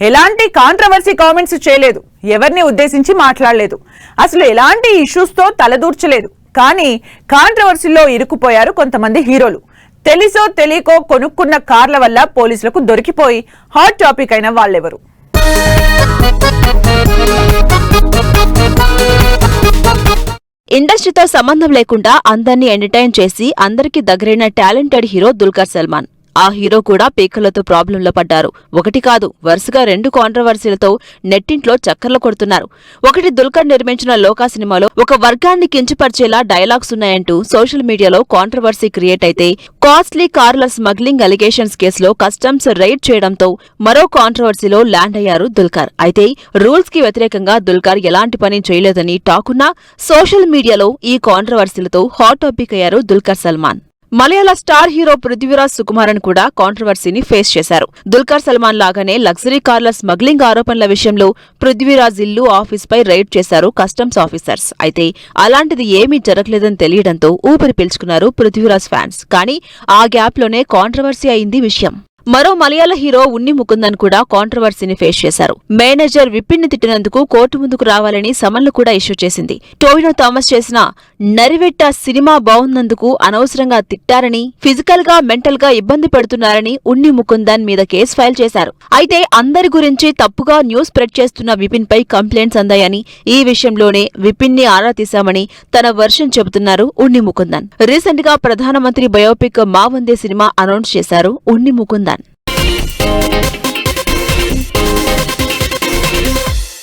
ఎలాంటి controversy comments చేయలేదు, ఎవరిని ఉద్దేశించి మాట్లాడలేదు, అసలు ఎలాంటి ఇష్యూస్ తో తలదూర్చలేదు. కానీ కాంట్రవర్సీలో ఇరుక్కుపోయారు కొంతమంది హీరోలు. తెలిసో తెలియకో కొనుక్కున్న కార్ల వల్ల పోలీసులకు దొరికిపోయి హాట్ టాపిక్ అయిన వాళ్ళెవరు? ఇండస్ట్రీతో సంబంధం లేకుండా అందర్నీ ఎంటర్టైన్ చేసి అందరికీ దగ్గరైన టాలెంటెడ్ హీరో దుల్కర్ సల్మాన్. ఆ హీరో కూడా పీకలతో ప్రాబ్లంలో పడ్డారు. ఒకటి కాదు, వరుసగా 2 కాంట్రవర్సీలతో నెట్టింట్లో చక్కర్లు కొడుతున్నారు. ఒకటి, దుల్కర్ నిర్మించిన లోకా సినిమాలో ఒక వర్గాన్ని కించపరిచేలా డైలాగ్స్ ఉన్నాయంటూ సోషల్ మీడియాలో కాంట్రవర్సీ క్రియేట్ అయితే, కాస్ట్లీ కార్ల స్మగ్లింగ్ అలిగేషన్స్ కేసులో కస్టమ్స్ రైడ్ చేయడంతో మరో కాంట్రవర్సీలో ల్యాండ్ అయ్యారు దుల్కర్. అయితే రూల్స్ కి వ్యతిరేకంగా దుల్కర్ ఎలాంటి పని చేయలేదని టాక్ ఉన్నా సోషల్ మీడియాలో ఈ కాంట్రవర్సీలతో హాట్ టాపిక్ అయ్యారు దుల్కర్ సల్మాన్. మలయాళ స్టార్ హీరో పృథ్వీరాజ్ సుకుమారన్ కూడా కాంట్రవర్సీని ఫేస్ చేశారు. దుల్కర్ సల్మాన్ లాగానే లగ్జరీ కార్ల స్మగ్లింగ్ ఆరోపణల విషయంలో పృథ్వీరాజ్ ఇల్లు, ఆఫీస్పై రైడ్ చేశారు కస్టమ్స్ ఆఫీసర్స్. అయితే అలాంటిది ఏమీ జరగలేదని తెలియడంతో ఊపిరి పీల్చుకున్నారు పృథ్వీరాజ్ ఫ్యాన్స్. కానీ ఆ గ్యాప్లోనే కాంట్రవర్సీ అయింది విషయం. మరో మలయాళ హీరో ఉన్ని ముకుందన్ కూడా కాంట్రవర్సీని ఫేస్ చేశారు. మేనేజర్ విపిన్ ని తిట్టినందుకు కోర్టు ముందుకు రావాలని సమన్లు కూడా ఇష్యూ చేసింది. టోవినో థామస్ చేసిన నరివెట్ట సినిమా బాగున్నందుకు అనవసరంగా తిట్టారని, ఫిజికల్ గా మెంటల్ గా ఇబ్బంది పెడుతున్నారని ఉన్ని ముకుందన్ మీద కేసు ఫైల్ చేశారు. అయితే అందరి గురించి తప్పుగా న్యూస్ స్ప్రెడ్ చేస్తున్న విపిన్ పై కంప్లైంట్స్ అందాయని, ఈ విషయంలోనే విపిన్ ని ఆరా తీశామని తన వర్షన్ చెబుతున్నారు ఉన్ని ముకుందన్. రీసెంట్ గా ప్రధానమంత్రి బయోపిక్ మా వందే సినిమా అనౌన్స్ చేశారు ఉన్ని ముకుందన్.